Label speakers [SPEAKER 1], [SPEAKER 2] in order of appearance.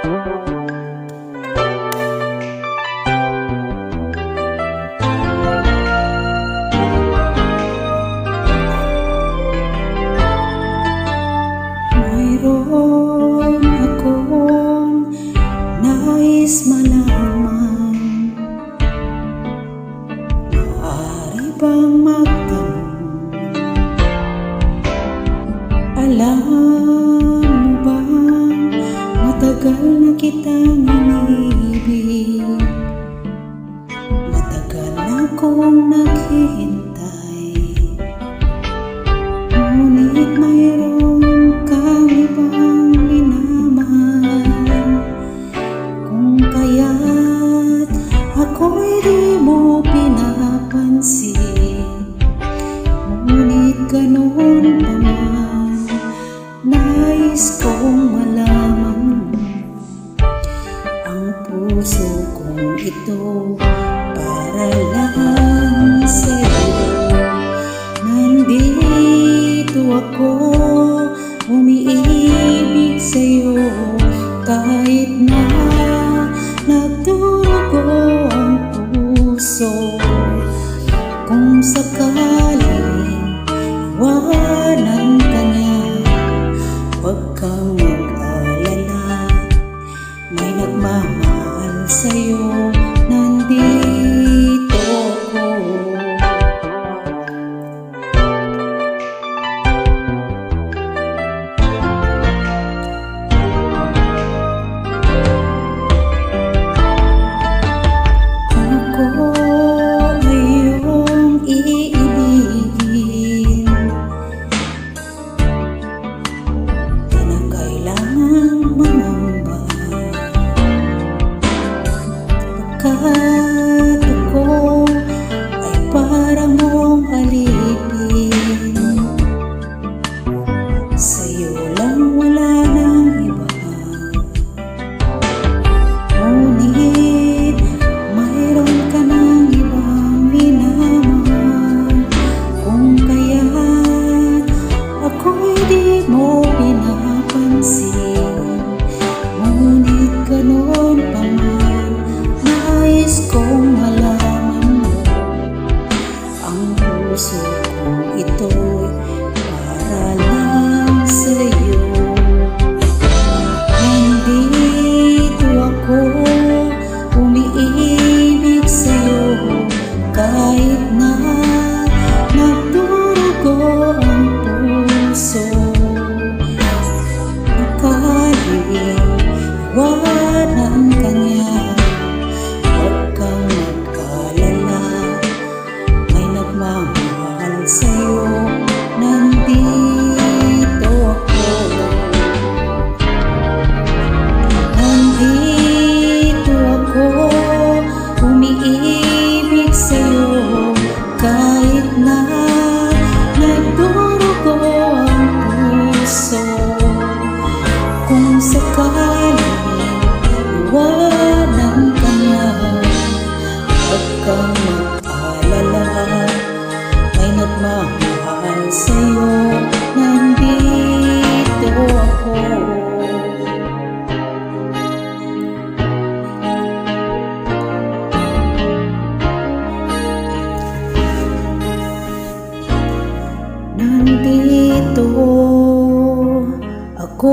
[SPEAKER 1] Mayroon akong nais malaman, maaari bang magtanong? Alam mo bang matagal na kitang iniibig, matagal na akong naghihintay, ngunit mayroon kang ibang minamahal. Kung kaya't ako'y di mo pinapansin, ngunit ganoon pa man, nais kong malaman mo ang puso kong ito para lang sa'yo. Nandito ako, umiibig sa'yo, kahit na nagdurugo ang puso. Kung sakaling iwanan ka niya, huwag kang mag-alala, may nagmamahal sa'yo, nandito ako. Kahit ako ay para mong alipin, sa'yo lang wala nang iba. Ngunit mayroon ka ng ibang minamahal. Kung kaya't ako'y di mo pinapansin, ngunit ganoon pa man, nais kong malaman mo ang puso kong ito'y para lang sa'yo. Nandito ako, umiibig sa'yo, kahit na nagdurugo ang puso. Sakaling iwanan ka niya, sa'yo, nandito ako. Nandito ako, umiibig sa'yo, kahit na nagdurugo ang puso. Kung sakaling iwanan ka niya, huwag kang mag-alala, may nagmamahal sa'yo, nandito ako. Nandito ako.